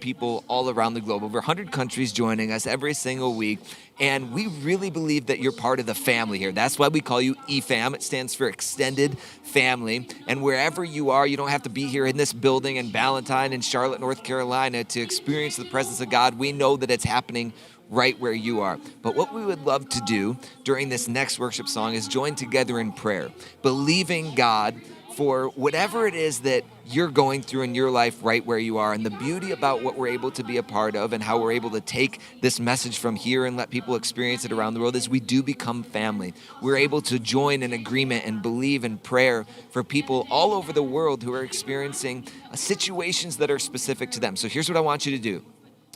people all around the globe, over 100 countries joining us every single week. And we really believe that you're part of the family here. That's why we call you EFAM. It stands for Extended Family. And wherever you are, you don't have to be here in this building in Ballantyne in Charlotte, North Carolina to experience the presence of God. We know that it's happening right where you are. But what we would love to do during this next worship song is join together in prayer, believing God for whatever it is that you're going through in your life right where you are. And the beauty about what we're able to be a part of and how we're able to take this message from here and let people experience it around the world is we do become family. We're able to join in agreement and believe in prayer for people all over the world who are experiencing situations that are specific to them. So here's what I want you to do.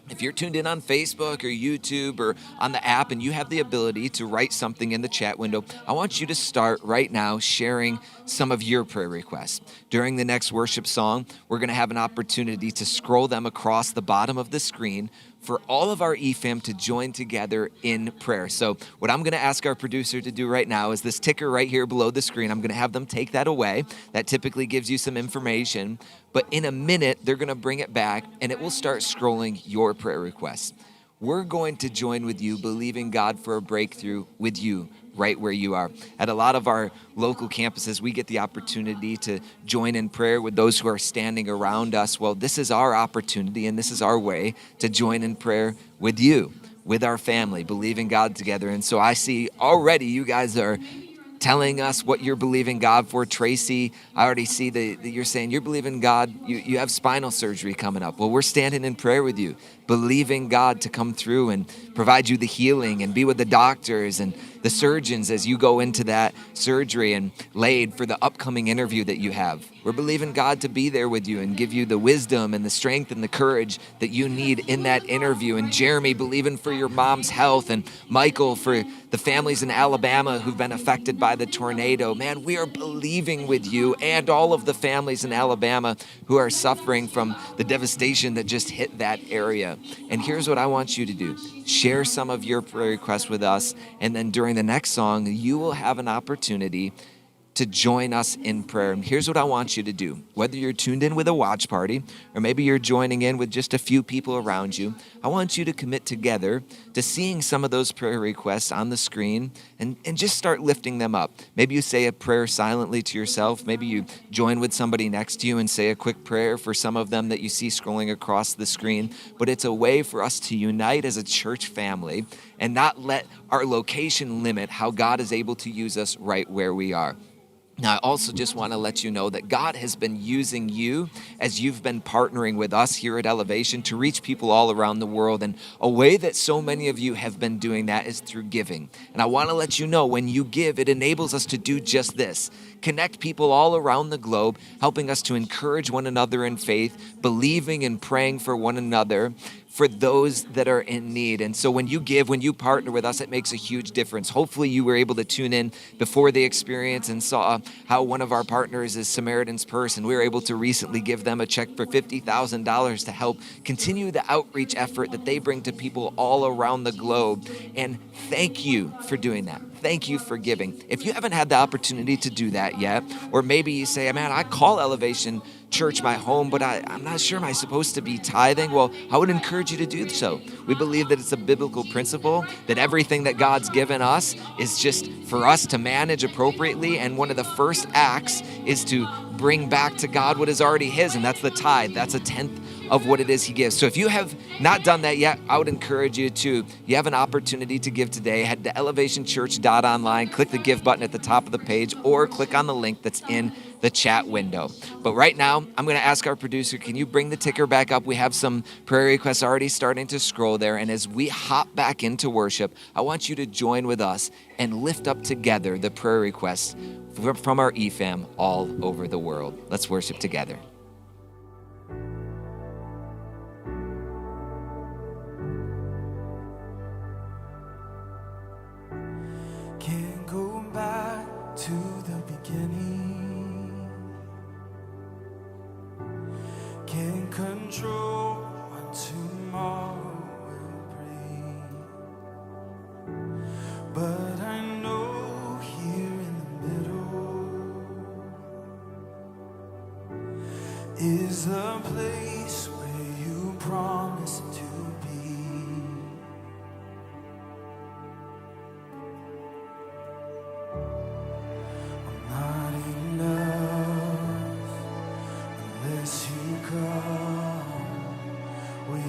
If you're tuned in on Facebook or YouTube or on the app and you have the ability to write something in the chat window, I want you to start right now sharing some of your prayer requests. During the next worship song, we're going to have an opportunity to scroll them across the bottom of the screen for all of our EFAM to join together in prayer. So what I'm going to ask our producer to do right now is this ticker right here below the screen. I'm going to have them take that away. That typically gives you some information. But in a minute, they're going to bring it back, and it will start scrolling your prayer requests. We're going to join with you, believing God for a breakthrough with you right where you are. At a lot of our local campuses, we get the opportunity to join in prayer with those who are standing around us. Well, this is our opportunity, and this is our way to join in prayer with you, with our family, believing God together. And so I see already you guys are telling us what you're believing God for. Tracy, I already see that you're saying you're believing God, you have spinal surgery coming up. Well, we're standing in prayer with you, believing God to come through and provide you the healing and be with the doctors and the surgeons as you go into that surgery and laid for the upcoming interview that you have. We're believing God to be there with you and give you the wisdom and the strength and the courage that you need in that interview. And Jeremy, believing for your mom's health, and Michael for the families in Alabama who've been affected by the tornado. Man, we are believing with you and all of the families in Alabama who are suffering from the devastation that just hit that area. And here's what I want you to do. Share some of your prayer requests with us, and then during the next song, you will have an opportunity to join us in prayer. And here's what I want you to do. Whether you're tuned in with a watch party, or maybe you're joining in with just a few people around you, I want you to commit together to seeing some of those prayer requests on the screen and just start lifting them up. Maybe you say a prayer silently to yourself. Maybe you join with somebody next to you and say a quick prayer for some of them that you see scrolling across the screen. But it's a way for us to unite as a church family and not let our location limit how God is able to use us right where we are. Now, I also just want to let you know that God has been using you as you've been partnering with us here at Elevation to reach people all around the world. And a way that so many of you have been doing that is through giving. And I want to let you know when you give, it enables us to do just this. Connect people all around the globe, helping us to encourage one another in faith, believing and praying for one another, for those that are in need. And so when you give, when you partner with us, it makes a huge difference. Hopefully you were able to tune in before the experience and saw how one of our partners is Samaritan's Purse, and we were able to recently give them a check for $50,000 to help continue the outreach effort that they bring to people all around the globe. And thank you for doing that. Thank you for giving. If you haven't had the opportunity to do that yet, or maybe you say, man, I call Elevation Church my home, but I'm not sure, am I supposed to be tithing? Well, I would encourage you to do so. We believe that it's a biblical principle that everything that God's given us is just for us to manage appropriately, and one of the first acts is to bring back to God what is already His, and that's the tithe. That's a tenth of what it is He gives. So if you have not done that yet, I would encourage you to. You have an opportunity to give today. Head to elevationchurch.online, click the give button at the top of the page, or click on the link that's in the chat window. But right now, I'm going to ask our producer, can you bring the ticker back up? We have some prayer requests already starting to scroll there. And as we hop back into worship, I want you to join with us and lift up together the prayer requests from our EFAM all over the world. Let's worship together. Can't go back to the beginning. Can't control what tomorrow will bring. But I know here in the middle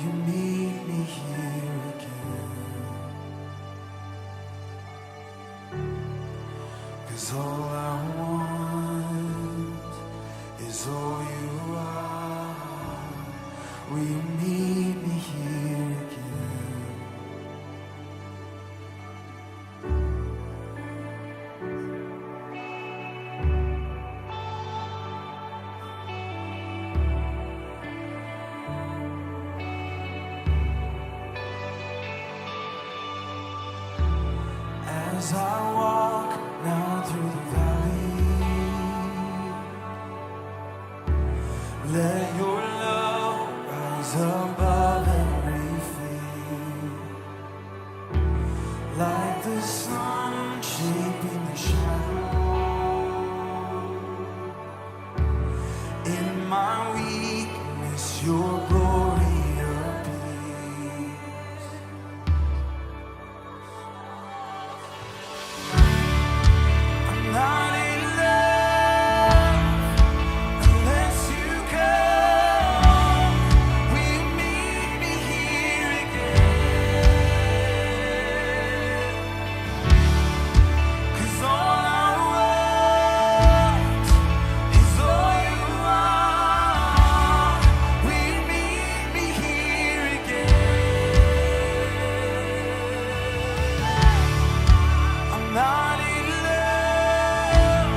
you meet me here again? 'Cause all I want is all you are. Will you meet me here again? As I walk now through the valley, let your love rise above everything, like the sun shaping the shadow. In my weakness, your glory appears. I'm not in love unless you come. Will you meet me here again? 'Cause all I want is all you are. Will you meet me here again? I'm not in love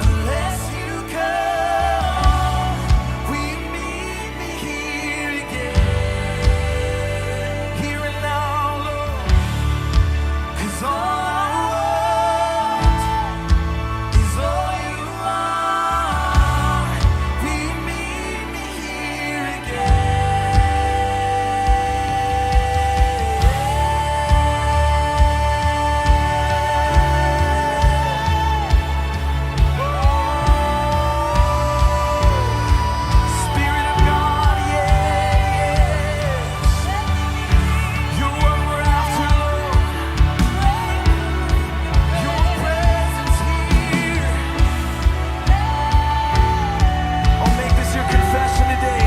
unless you come. Will you meet me here again? Here and now, Lord. 'Cause all I want is all you are. Will you meet me here Spirit of God, yes. You're what we're after, Lord. Your presence here. Oh, make this your confession today.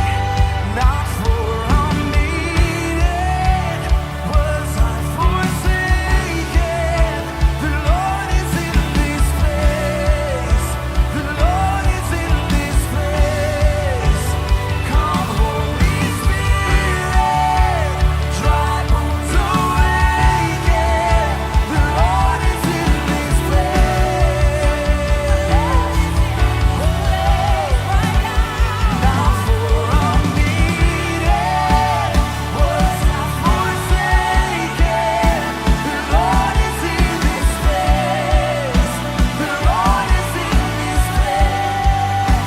Not for a minute was I forsaken. The Lord is in this place. The Lord is in this place. Come, Holy Spirit, dry bones awaken. The Lord is in this place. Not for a minute was I forsaken. The Lord is in this place. The Lord is in this place.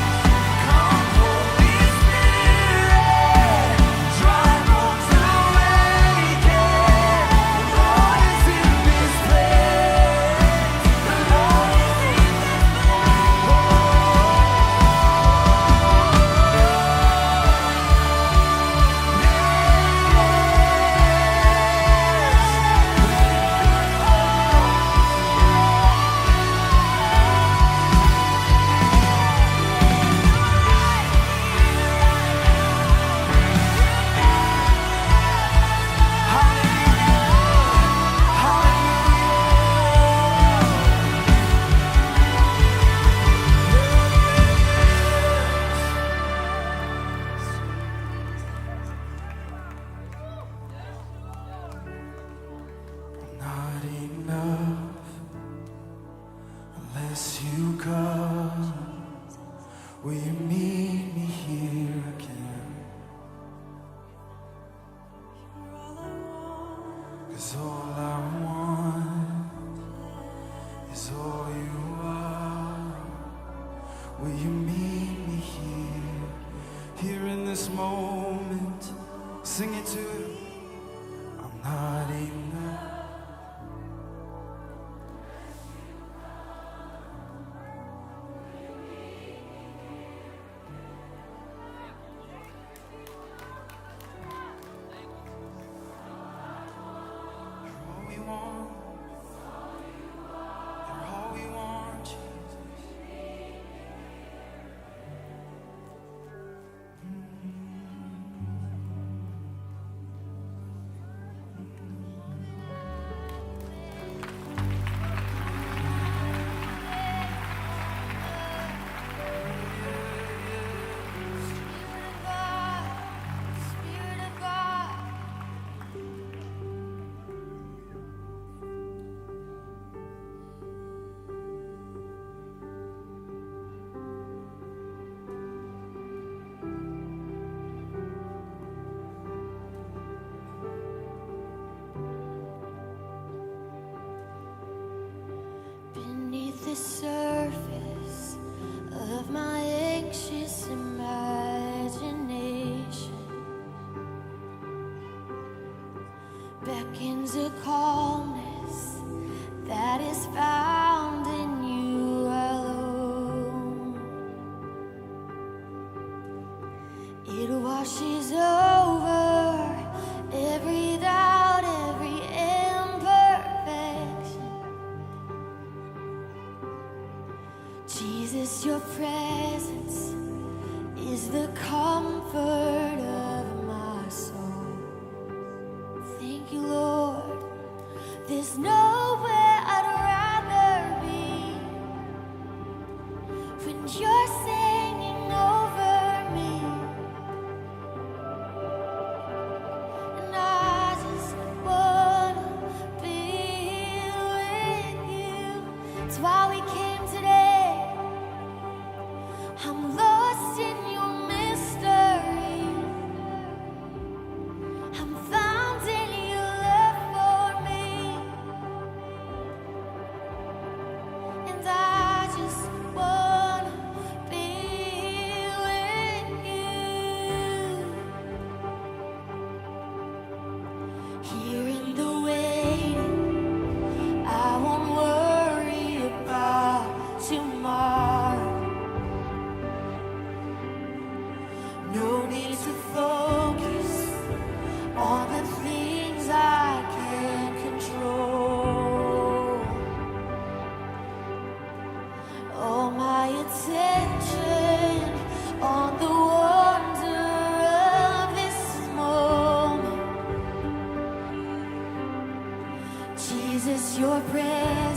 Come, Holy Spirit, dry bones awaken. The Lord is in this place. The Lord is in this Not enough unless you come. Will you meet me here again? 'Cause all I want is all you are. Will you meet me here in this moment? Sing it to him. I'm not enough. beckons a calmness that is found in you alone. It washes over every doubt, every imperfection. Jesus, your presence is the comfort of my soul. Thank you, Lord. There's nowhere I'd rather be when you're singing over me. And I just wanna be with you. That's why we came today. I'm lost in your mystery. I'm found in your love for me. And I just wanna be with you. Here in the waiting, I won't worry about tomorrow. No need to focus on the things I can't control. All my attention on the wonder of this moment. Jesus, your presence